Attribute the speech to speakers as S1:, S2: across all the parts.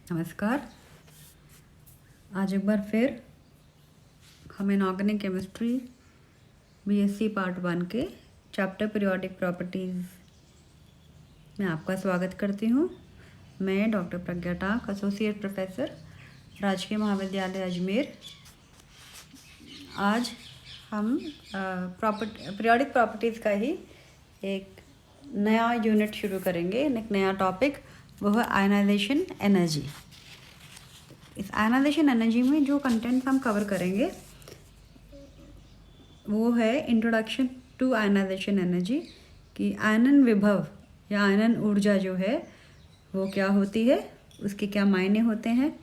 S1: नमस्कार। आज एक बार फिर हम इनऑर्गेनिक केमिस्ट्री बीएससी पार्ट 1 के चैप्टर पीरियोडिक प्रॉपर्टीज़ में आपका स्वागत करती हूँ। मैं डॉक्टर प्रज्ञा टाक, एसोसिएट प्रोफेसर, राजकीय महाविद्यालय अजमेर। आज हम पीरियोडिक प्रॉपर्टीज़ का ही एक नया यूनिट शुरू करेंगे, एक नया टॉपिक, वो है आयनाइजेशन एनर्जी। इस आयनाइजेशन एनर्जी में जो कंटेंट्स हम कवर करेंगे वो है इंट्रोडक्शन टू आयनाइजेशन एनर्जी, कि आयनन विभव या आयनन ऊर्जा जो है वो क्या होती है, उसके क्या मायने होते हैं,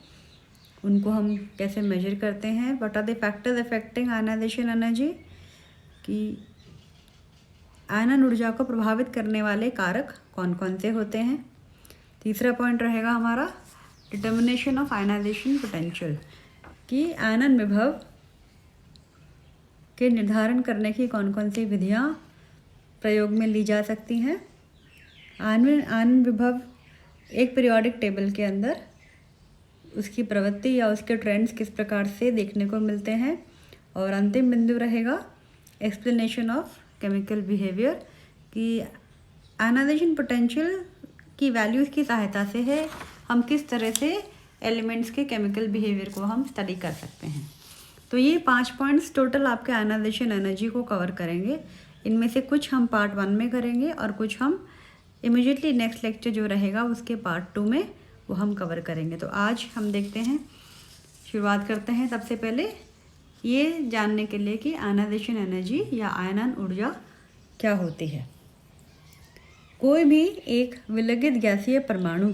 S1: उनको हम कैसे मेजर करते हैं, what are the factors affecting ionization energy, कि आयनन ऊर्जा को प्रभावित करने वाले कारक कौन कौन से होते हैं। तीसरा पॉइंट रहेगा हमारा डिटर्मिनेशन ऑफ आयनाइजेशन पोटेंशियल, कि आयनन विभव के निर्धारण करने की कौन कौन सी विधियाँ प्रयोग में ली जा सकती हैं। आयनन विभव एक पीरियोडिक टेबल के अंदर उसकी प्रवृत्ति या उसके ट्रेंड्स किस प्रकार से देखने को मिलते हैं। और अंतिम बिंदु रहेगा एक्सप्लेनेशन ऑफ केमिकल बिहेवियर, कि आयनाइजेशन पोटेंशियल की वैल्यूज़ की सहायता से है हम किस तरह से एलिमेंट्स के केमिकल बिहेवियर को हम स्टडी कर सकते हैं। तो ये 5 पॉइंट्स टोटल आपके आयनाइजेशन एनर्जी को कवर करेंगे। इनमें से कुछ हम पार्ट 1 में करेंगे और कुछ हम इमीडिएटली नेक्स्ट लेक्चर जो रहेगा उसके पार्ट 2 में वो हम कवर करेंगे। तो आज हम देखते हैं, शुरुआत करते हैं सबसे पहले ये जानने के लिए कि आयनाइजेशन एनर्जी या आयनन ऊर्जा क्या होती है। कोई भी एक विलगित गैसीय परमाणु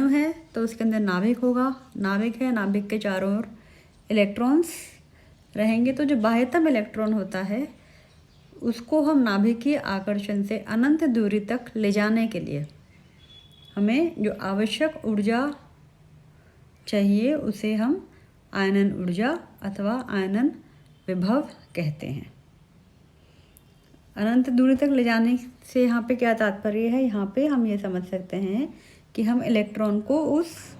S1: है तो उसके अंदर नाभिक होगा। नाभिक है, नाभिक के चारों ओर इलेक्ट्रॉन्स रहेंगे। तो जो बाह्यतम इलेक्ट्रॉन होता है उसको हम नाभिकीय आकर्षण से अनंत दूरी तक ले जाने के लिए हमें जो आवश्यक ऊर्जा चाहिए उसे हम आयनन ऊर्जा अथवा आयनन विभव कहते हैं। अनंत दूरी तक ले जाने से यहाँ पे क्या तात्पर्य है, यहाँ पे हम ये समझ सकते हैं कि हम इलेक्ट्रॉन को उस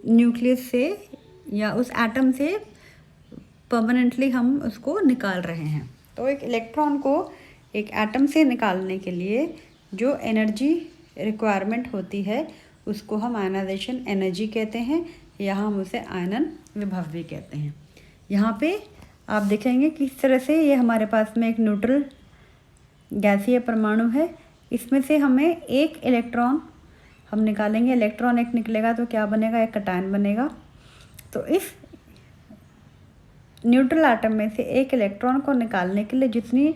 S1: न्यूक्लियस से या उस एटम से परमानेंटली हम उसको निकाल रहे हैं। तो एक इलेक्ट्रॉन को एक एटम से निकालने के लिए जो एनर्जी रिक्वायरमेंट होती है उसको हम आयनाइजेशन एनर्जी कहते हैं, या हम उसे आयनन विभव भी कहते हैं। यहाँ पे आप देखेंगे किस तरह से ये हमारे पास में एक न्यूट्रल गैसीय परमाणु है। इसमें से हमें एक इलेक्ट्रॉन हम निकालेंगे। इलेक्ट्रॉन एक निकलेगा तो क्या बनेगा, एक कैटायन बनेगा। तो इस न्यूट्रल एटम में से एक इलेक्ट्रॉन को निकालने के लिए जितनी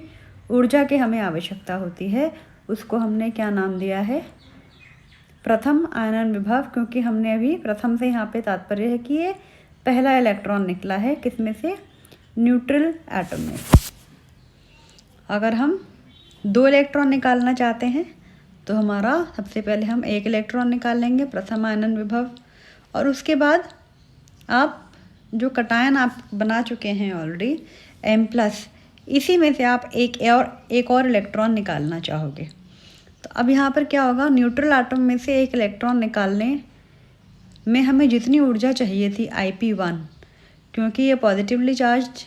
S1: ऊर्जा की हमें आवश्यकता होती है उसको हमने क्या नाम दिया है, प्रथम आयनन विभव। क्योंकि हमने अभी प्रथम से यहाँ पे तात्पर्य है कि ये पहला इलेक्ट्रॉन निकला है, किसमें से, न्यूट्रल एटम में। अगर हम 2 इलेक्ट्रॉन निकालना चाहते हैं तो हमारा सबसे पहले हम एक इलेक्ट्रॉन निकालेंगे, प्रथम आयनन विभव। और उसके बाद आप जो कैटायन आप बना चुके हैं ऑलरेडी M+, इसी में से आप एक और इलेक्ट्रॉन निकालना चाहोगे। तो अब यहाँ पर क्या होगा, न्यूट्रल एटम में से एक इलेक्ट्रॉन निकालने में हमें जितनी ऊर्जा चाहिए थी IP1, क्योंकि ये पॉजिटिवली चार्ज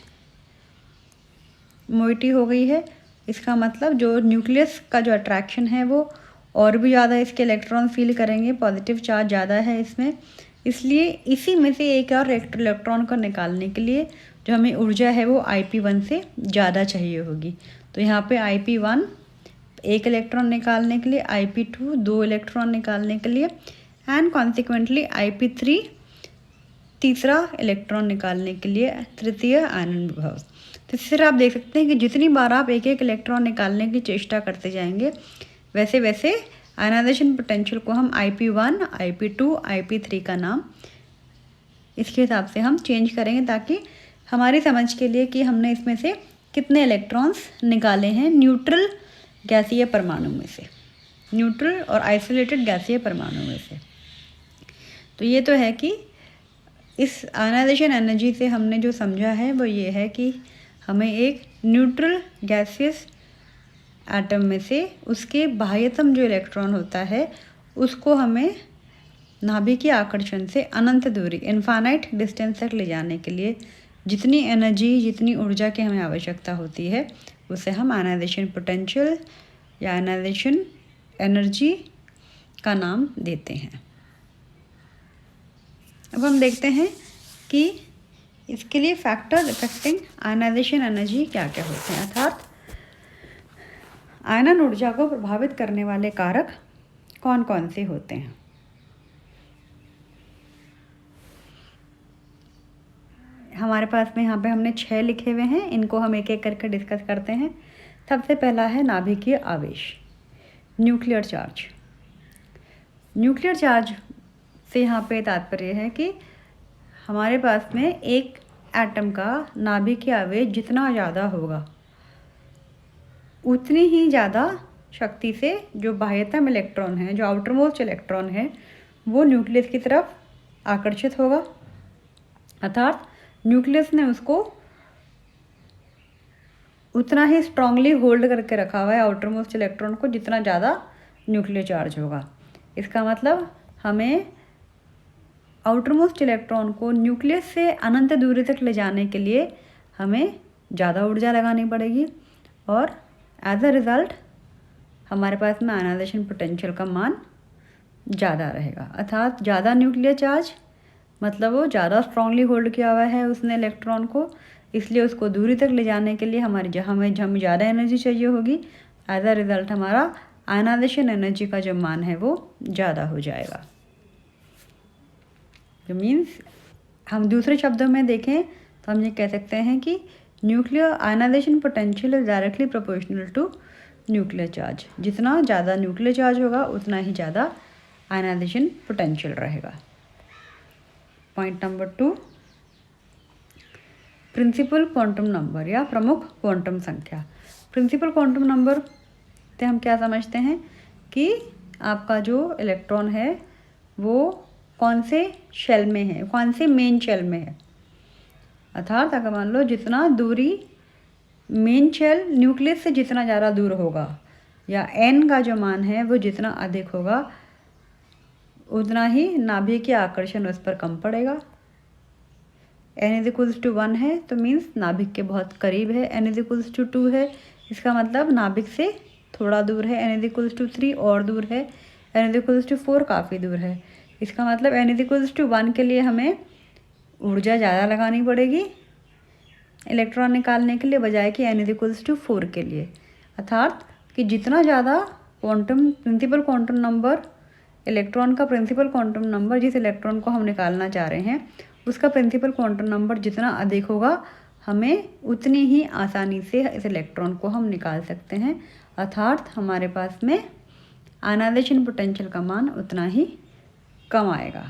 S1: मोइटी हो गई है, इसका मतलब जो न्यूक्लियस का जो अट्रैक्शन है वो और भी ज़्यादा इसके इलेक्ट्रॉन फील करेंगे, पॉजिटिव चार्ज ज़्यादा है इसमें। इसलिए इसी में से एक और इलेक्ट्रॉन को निकालने के लिए जो हमें ऊर्जा है वो IP1 से ज़्यादा चाहिए होगी। तो यहाँ पे IP1 एक इलेक्ट्रॉन निकालने के लिए, IP2 2 इलेक्ट्रॉन निकालने के लिए, एंड कॉन्सिक्वेंटली IP3 तीसरा इलेक्ट्रॉन निकालने के लिए, तृतीय आयनन विभव। तो फिर आप देख सकते हैं कि जितनी बार आप एक एक इलेक्ट्रॉन निकालने की चेष्टा करते जाएंगे वैसे वैसे आयनाइजेशन पोटेंशियल को हम IP1, IP2, IP3 का नाम इसके हिसाब से हम चेंज करेंगे, ताकि हमारी समझ के लिए कि हमने इसमें से कितने इलेक्ट्रॉन्स निकाले हैं न्यूट्रल गैसीय परमाणु में से, न्यूट्रल और आइसोलेटेड गैसीय परमाणु में से। तो ये तो है कि इस आयनाइजेशन एनर्जी से हमने जो समझा है वो ये है कि हमें एक न्यूट्रल गैसियस एटम में से उसके बाह्यतम जो इलेक्ट्रॉन होता है उसको हमें नाभिक के आकर्षण से अनंत दूरी इनफाइनाइट डिस्टेंस तक ले जाने के लिए जितनी एनर्जी, जितनी ऊर्जा की हमें आवश्यकता होती है उसे हम आयनाइजेशन पोटेंशियल या आयनाइजेशन एनर्जी का नाम देते हैं। अब हम देखते हैं कि इसके लिए फैक्टर अफेक्टिंग आयनाइजेशन एनर्जी क्या क्या होते हैं, अर्थात आयनन ऊर्जा को प्रभावित करने वाले कारक कौन कौन से होते हैं। हमारे पास में यहाँ पे हमने 6 लिखे हुए हैं, इनको हम एक एक करके डिस्कस करते हैं। सबसे पहला है नाभिकीय आवेश, न्यूक्लियर चार्ज। न्यूक्लियर चार्ज से यहाँ पे तात्पर्य है कि हमारे पास में एक एटम का नाभिकीय आवेश जितना ज़्यादा होगा उतनी ही ज़्यादा शक्ति से जो बाह्यतम इलेक्ट्रॉन है, जो आउटर मोस्ट इलेक्ट्रॉन है, वो न्यूक्लियस की तरफ आकर्षित होगा। अर्थात न्यूक्लियस ने उसको उतना ही स्ट्रांगली होल्ड करके रखा हुआ है आउटर मोस्ट इलेक्ट्रॉन को जितना ज़्यादा न्यूक्लियर चार्ज होगा। इसका मतलब हमें आउटर मोस्ट इलेक्ट्रॉन को न्यूक्लियस से अनंत दूरी तक ले जाने के लिए हमें ज़्यादा ऊर्जा लगानी पड़ेगी और एज अ रिज़ल्ट हमारे पास में आयनाइजेशन पोटेंशियल का मान ज़्यादा रहेगा। अर्थात ज़्यादा न्यूक्लियर चार्ज मतलब वो ज़्यादा स्ट्रांगली होल्ड किया हुआ है उसने इलेक्ट्रॉन को, इसलिए उसको दूरी तक ले जाने के लिए हमें ज़्यादा एनर्जी चाहिए होगी। एज अ रिज़ल्ट हमारा आयनाइजेशन एनर्जी का जो मान है वो ज़्यादा हो जाएगा। जो मीन्स हम दूसरे शब्दों में देखें तो हम ये कह सकते हैं कि nuclear ionization potential is directly proportional to nuclear charge. जितना ज़्यादा न्यूक्लियर चार्ज होगा उतना ही ज़्यादा आयनाइजेशन पोटेंशियल रहेगा। Point number 2, principal quantum number या प्रमुख क्वांटम संख्या। प्रिंसिपल क्वांटम नंबर से हम क्या समझते हैं कि आपका जो इलेक्ट्रॉन है वो कौन से शेल में है, कौन से मेन शेल में है। अर्थात अगर मान लो जितना दूरी मेन शेल न्यूक्लियस से जितना ज़्यादा दूर होगा या n का जो मान है वो जितना अधिक होगा उतना ही नाभिक के आकर्षण उस पर कम पड़ेगा। n = 1 है तो मीन्स नाभिक के बहुत करीब है, n = 2 है इसका मतलब नाभिक से थोड़ा दूर है, n = 3 और दूर है, n = 4 काफ़ी दूर है। इसका मतलब n = 1 के लिए हमें ऊर्जा ज़्यादा लगानी पड़ेगी इलेक्ट्रॉन निकालने के लिए बजाय कि n = 4 के लिए। अर्थात कि जितना ज़्यादा प्रिंसिपल क्वांटम नंबर इलेक्ट्रॉन का प्रिंसिपल क्वांटम नंबर जिस इलेक्ट्रॉन को हम निकालना चाह रहे हैं उसका प्रिंसिपल क्वांटम नंबर जितना अधिक होगा हमें उतनी ही आसानी से इस इलेक्ट्रॉन को हम निकाल सकते हैं। अर्थात हमारे पास में आयनाइजेशन पोटेंशियल का मान उतना ही कम आएगा।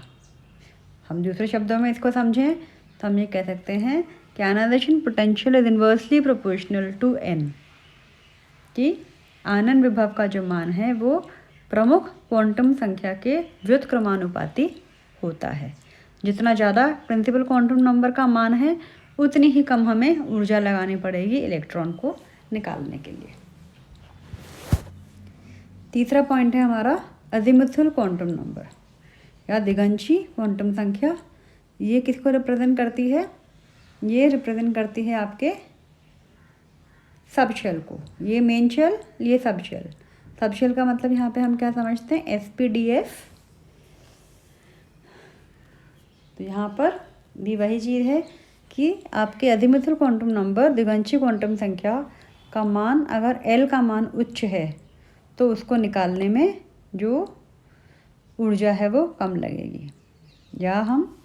S1: हम दूसरे शब्दों में इसको समझें तो हम ये कह सकते हैं कि ionization potential is inversely proportional to n, कि आनन विभव का जो मान है वो प्रमुख क्वांटम संख्या के व्युत्क्रमानुपाती होता है। जितना ज़्यादा प्रिंसिपल क्वांटम नंबर का मान है उतनी ही कम हमें ऊर्जा लगानी पड़ेगी इलेक्ट्रॉन को निकालने के लिए। तीसरा पॉइंट है हमारा अज़ीमुथल क्वांटम नंबर या दिगंशी क्वांटम संख्या। ये किसको रिप्रेजेंट करती है? ये रिप्रेजेंट करती है आपके सब शेल को। ये मेन शेल, ये सब शेल। सब शेल का मतलब यहाँ पे हम क्या समझते हैं, SPDF। तो यहाँ पर भी वही चीज़ है कि आपके अज़ीमुथल क्वांटम नंबर दिगंशी क्वांटम संख्या का मान अगर L का मान उच्च है तो उसको निकालने में जो ऊर्जा है वो कम लगेगी। या हम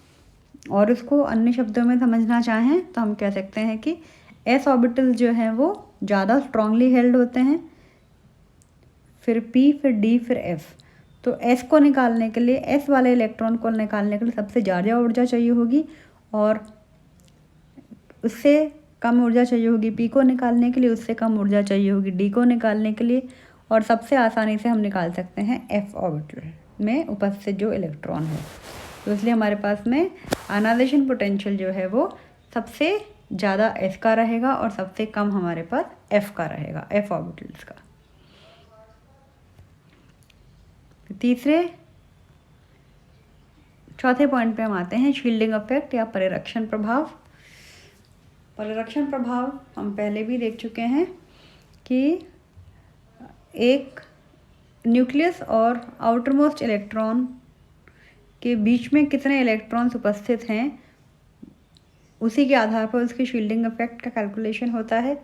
S1: और उसको अन्य शब्दों में समझना चाहें तो हम कह सकते हैं कि s ऑर्बिटल्स जो हैं वो ज़्यादा स्ट्रांगली हेल्ड होते हैं, फिर P, फिर D, फिर F। तो S को निकालने के लिए, S वाले इलेक्ट्रॉन को निकालने के लिए सबसे ज़्यादा ऊर्जा चाहिए होगी और उससे कम ऊर्जा चाहिए होगी P को निकालने के लिए, उससे कम ऊर्जा चाहिए होगी D को निकालने के लिए, और सबसे आसानी से हम निकाल सकते हैं F ऑर्बिटल में उपस्थित जो इलेक्ट्रॉन है। तो इसलिए हमारे पास में आयनाइजेशन पोटेंशियल जो है वो सबसे ज़्यादा S का रहेगा और सबसे कम हमारे पास F का रहेगा, F ऑर्बिटल्स का। तीसरे चौथे पॉइंट पे हम आते हैं, शील्डिंग इफेक्ट या परिरक्षण प्रभाव। परिरक्षण प्रभाव हम पहले भी देख चुके हैं कि एक न्यूक्लियस और आउटरमोस्ट इलेक्ट्रॉन के बीच में कितने इलेक्ट्रॉन्स उपस्थित हैं, उसी के आधार पर उसकी शील्डिंग इफेक्ट का कैलकुलेशन होता है।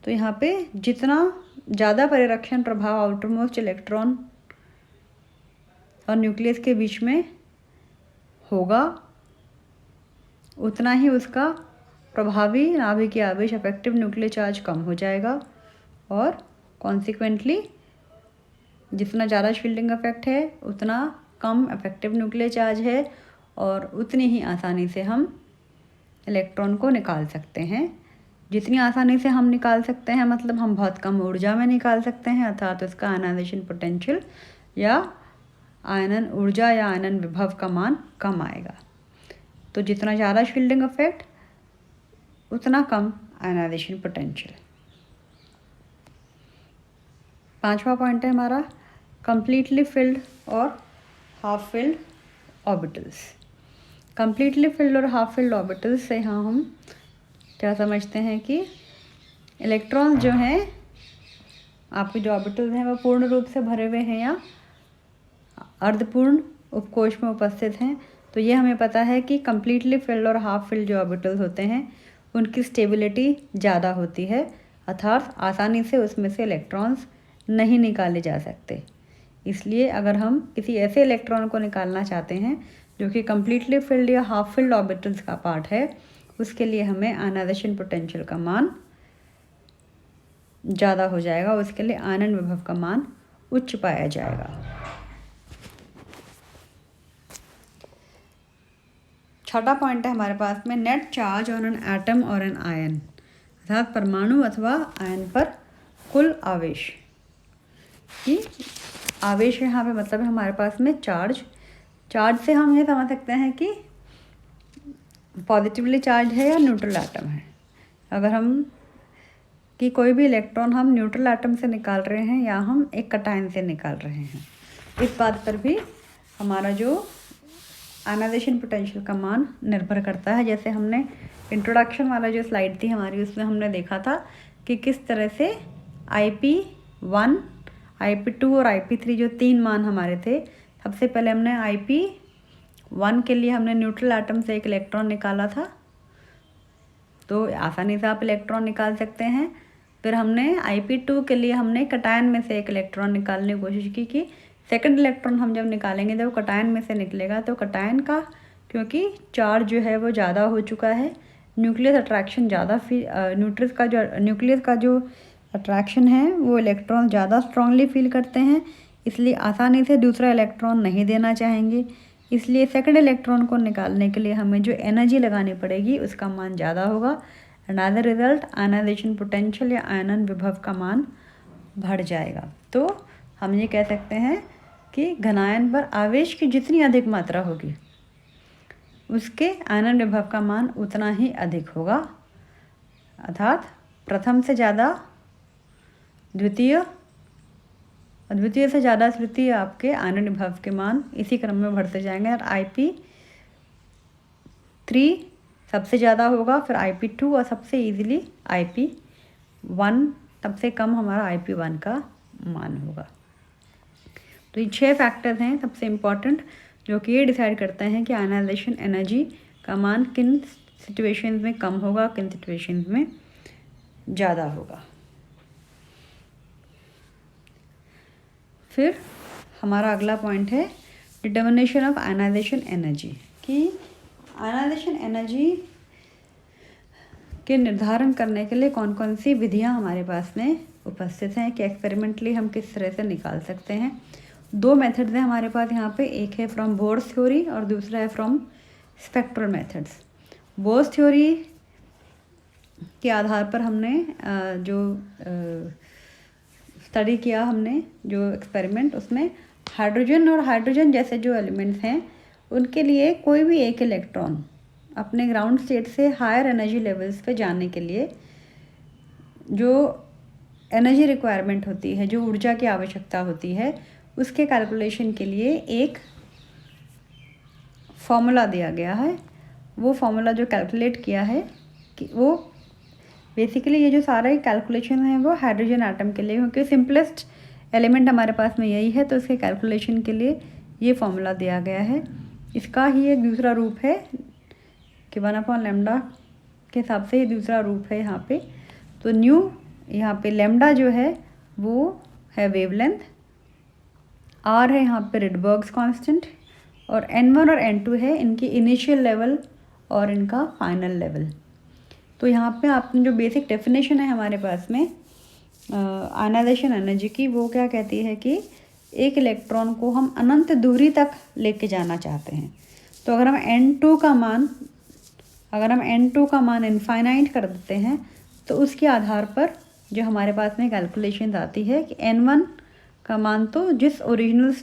S1: तो यहाँ पे जितना ज़्यादा परिरक्षण प्रभाव आउटरमोस्ट इलेक्ट्रॉन और न्यूक्लियस के बीच में होगा, उतना ही उसका प्रभावी नाभिकीय आवेश इफेक्टिव न्यूक्लियर चार्ज कम हो जाएगा, और कॉन्सिक्वेंटली जितना ज़्यादा शील्डिंग इफेक्ट है उतना कम इफेक्टिव न्यूक्लियर चार्ज है, और उतनी ही आसानी से हम इलेक्ट्रॉन को निकाल सकते हैं। जितनी आसानी से हम निकाल सकते हैं मतलब हम बहुत कम ऊर्जा में निकाल सकते हैं, अर्थात उसका आयनाइजेशन पोटेंशियल या आयनन ऊर्जा या आयनन विभव का मान कम आएगा। तो जितना ज़्यादा शील्डिंग इफेक्ट उतना कम आयनाइजेशन पोटेंशियल। पांचवा पॉइंट है हमारा, कंप्लीटली फिल्ड और half filled orbitals. Completely filled और हाफ फिल्ड ऑर्बिटल्स से यहाँ हम क्या समझते हैं कि इलेक्ट्रॉन्स जो हैं, आपके जो ऑर्बिटल्स हैं वो पूर्ण रूप से भरे हुए हैं या अर्धपूर्ण उपकोश में उपस्थित हैं। तो ये हमें पता है कि कंप्लीटली फिल्ड और हाफ फिल्ड जो ऑर्बिटल्स होते हैं उनकी स्टेबिलिटी ज़्यादा होती है, अर्थात आसानी से उसमें से इलेक्ट्रॉन्स नहीं निकाले जा सकते। इसलिए अगर हम किसी ऐसे इलेक्ट्रॉन को निकालना चाहते हैं जो कि कंप्लीटली फिल्ड या हाफ फिल्ड ऑर्बिटल्स का पार्ट है, उसके लिए हमें आयनाइजेशन पोटेंशियल का मान ज़्यादा हो जाएगा, उसके लिए आयनन विभव का मान उच्च पाया जाएगा। छठा पॉइंट है हमारे पास में, net charge on an atom और एन आयन, अर्थात परमाणु अथवा आयन पर कुल आवेश। कि आवेश यहाँ पे मतलब है हमारे पास में चार्ज से हम ये समझ सकते हैं कि पॉजिटिवली चार्ज है या न्यूट्रल एटम है। अगर हम कि कोई भी इलेक्ट्रॉन हम न्यूट्रल एटम से निकाल रहे हैं या हम एक कटायन से निकाल रहे हैं, इस बात पर भी हमारा जो आयनाइजेशन पोटेंशियल का मान निर्भर करता है। जैसे हमने इंट्रोडक्शन वाला जो स्लाइड थी हमारी, उसमें हमने देखा था कि किस तरह से IP1, IP2 और IP3 जो 3 मान हमारे थे, सबसे पहले हमने IP1 के लिए हमने न्यूट्रल एटम से एक इलेक्ट्रॉन निकाला था, तो आसानी से आप इलेक्ट्रॉन निकाल सकते हैं। फिर हमने IP2 के लिए हमने कटायन में से एक इलेक्ट्रॉन निकालने की कोशिश की कि सेकंड इलेक्ट्रॉन हम जब निकालेंगे जब कटायन में से निकलेगा तो कटायन का, क्योंकि चार्ज जो है वो ज़्यादा हो चुका है, न्यूक्लियस अट्रैक्शन ज़्यादा, न्यूक्लियस का जो अट्रैक्शन है वो इलेक्ट्रॉन ज़्यादा स्ट्रांगली फील करते हैं, इसलिए आसानी से दूसरा इलेक्ट्रॉन नहीं देना चाहेंगे। इसलिए सेकंड इलेक्ट्रॉन को निकालने के लिए हमें जो एनर्जी लगानी पड़ेगी उसका मान ज़्यादा होगा, and as a result ionization potential या आयनन विभव का मान बढ़ जाएगा। तो हम ये कह सकते हैं कि घनायन पर आवेश की जितनी अधिक मात्रा होगी उसके आयनन विभव का मान उतना ही अधिक होगा, अर्थात प्रथम से ज़्यादा द्वितीय, द्वितीय से ज़्यादा तृतीय आपके आयनन विभव के मान इसी क्रम में बढ़ते जाएंगे। और IP3 सबसे ज़्यादा होगा, फिर IP2 और सबसे इजीली IP1, सबसे कम हमारा IP1 का मान होगा। तो ये 6 फैक्टर्स हैं सबसे इम्पॉर्टेंट जो कि ये डिसाइड करते हैं कि आयनाइजेशन एनर्जी का मान किन सिचुएशंस में कम होगा, किन सिचुएशंस में ज़्यादा होगा। फिर हमारा अगला पॉइंट है डिटर्मिनेशन ऑफ आयनाइजेशन एनर्जी, कि आयनाइजेशन एनर्जी के निर्धारण करने के लिए कौन कौन सी विधियां हमारे पास में उपस्थित हैं, कि एक्सपेरिमेंटली हम किस तरह से निकाल सकते हैं। 2 मेथड्स हैं हमारे पास यहाँ पे, एक है फ्रॉम बोर्स थ्योरी और दूसरा है from spectral methods. Bourse theory के आधार पर हमने जो स्टडी किया, हमने जो एक्सपेरिमेंट, उसमें हाइड्रोजन और हाइड्रोजन जैसे जो एलिमेंट्स हैं उनके लिए कोई भी एक इलेक्ट्रॉन अपने ग्राउंड स्टेट से हायर एनर्जी लेवल्स पे जाने के लिए जो एनर्जी रिक्वायरमेंट होती है, जो ऊर्जा की आवश्यकता होती है, उसके कैलकुलेशन के लिए एक फॉर्मूला दिया गया है, वो फॉर्मूला जो कैलकुलेट किया है कि वो बेसिकली ये जो सारे कैलकुलेशन है वो हाइड्रोजन एटम के लिए, क्योंकि सिंपलेस्ट एलिमेंट हमारे पास में यही है, तो इसके कैलकुलेशन के लिए ये फॉर्मूला दिया गया है। इसका ही एक दूसरा रूप है कि 1/λ के हिसाब से ये दूसरा रूप है यहाँ पे। तो न्यू यहाँ पे लैम्डा जो है वो है वेवलेंथ, आर है यहाँ पे रिडबर्ग्स कांस्टेंट, और n1 और n2 है इनकी इनिशियल लेवल और इनका फाइनल लेवल। तो यहाँ पे आपने जो बेसिक डेफिनेशन है हमारे पास में आयनाइजेशन एनर्जी की, वो क्या कहती है कि एक इलेक्ट्रॉन को हम अनंत दूरी तक लेके जाना चाहते हैं। तो अगर हम n2 का मान इनफाइनाइट कर देते हैं तो उसके आधार पर जो हमारे पास में कैलकुलेशन आती है कि n1 का मान तो जिस ओरिजिनल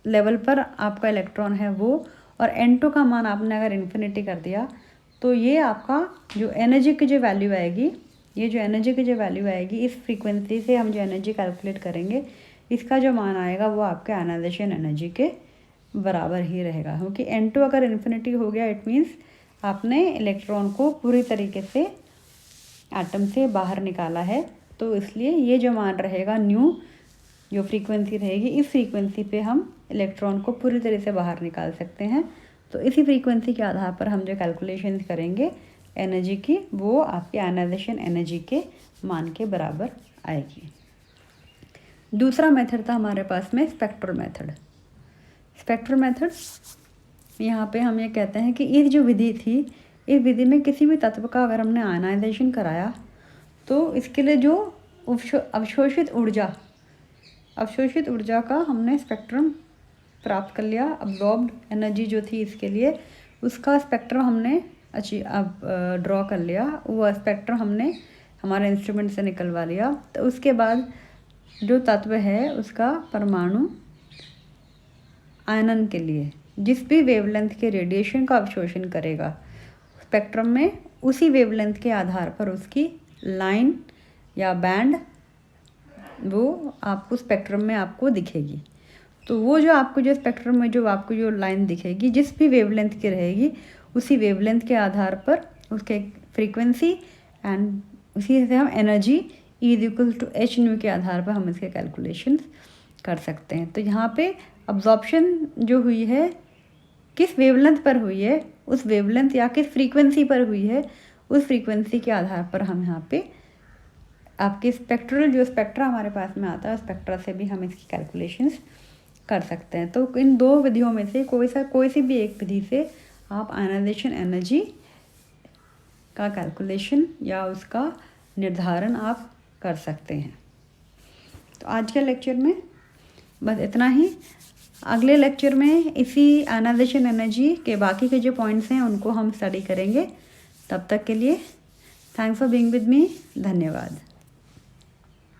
S1: लेवल पर आपका इलेक्ट्रॉन है वो, और n2 का मान आपने अगर इन्फिनिटी कर दिया तो ये आपका जो एनर्जी की जो वैल्यू आएगी, ये जो एनर्जी की जो वैल्यू आएगी इस फ्रीक्वेंसी से हम जो एनर्जी कैलकुलेट करेंगे, इसका जो मान आएगा वो आपके आयनाइजेशन एनर्जी के बराबर ही रहेगा। क्योंकि n2 अगर इन्फिनिटी हो गया इट मीन्स आपने इलेक्ट्रॉन को पूरी तरीके से एटम से बाहर निकाला है, तो इसलिए ये जो मान रहेगा न्यू जो फ्रीक्वेंसी रहेगी, इस फ्रीक्वेंसी पे हम इलेक्ट्रॉन को पूरी तरह से बाहर निकाल सकते हैं। तो इसी फ्रीक्वेंसी के आधार पर हम जो कैलकुलेशन करेंगे एनर्जी की, वो आपके आयनाइजेशन एनर्जी के मान के बराबर आएगी। दूसरा मेथड था हमारे पास में स्पेक्ट्रल मेथड। स्पेक्ट्रल मेथड यहाँ पे हम ये कहते हैं कि ये जो विधि थी, इस विधि में किसी भी तत्व का अगर हमने आयनाइजेशन कराया तो इसके लिए जो अवशोषित ऊर्जा का हमने स्पेक्ट्रम प्राप्त कर लिया। अब्जॉर्ब्ड एनर्जी जो थी इसके लिए उसका स्पेक्ट्रम हमने ड्रॉ कर लिया, वो स्पेक्ट्रम हमने हमारे इंस्ट्रूमेंट से निकलवा लिया। तो उसके बाद जो तत्व है उसका परमाणु आयनन के लिए जिस भी वेवलेंथ के रेडिएशन का अवशोषण करेगा स्पेक्ट्रम में, उसी वेवलेंथ के आधार पर उसकी लाइन या बैंड वो आपको स्पेक्ट्रम में आपको दिखेगी। तो वो जो आपको जो स्पेक्ट्रम में जो आपको जो लाइन दिखेगी जिस भी वेवलेंथ की रहेगी, उसी वेवलेंथ के आधार पर उसके फ्रीक्वेंसी एंड उसी से हम एनर्जी E=h के आधार पर हम इसके कैलकुलेशन कर सकते हैं। तो यहाँ पे अब्जॉर्प्शन जो हुई है किस वेवलेंथ पर हुई है, उस वेवलेंथ या किस फ्रीक्वेंसी पर हुई है, उस फ्रीक्वेंसी के आधार पर हम यहाँ पे आपके स्पेक्ट्रल जो स्पेक्ट्रा हमारे पास में आता है स्पेक्ट्रा से भी हम इसकी कैलकुलेशंस कर सकते हैं। तो इन दो विधियों में से कोई सी भी एक विधि से आप आयनाइजेशन एनर्जी का कैलकुलेशन या उसका निर्धारण आप कर सकते हैं। तो आज के लेक्चर में बस इतना ही। अगले लेक्चर में इसी आयनाइजेशन एनर्जी के बाकी के जो पॉइंट्स हैं उनको हम स्टडी करेंगे। तब तक के लिए thanks for being with me. धन्यवाद।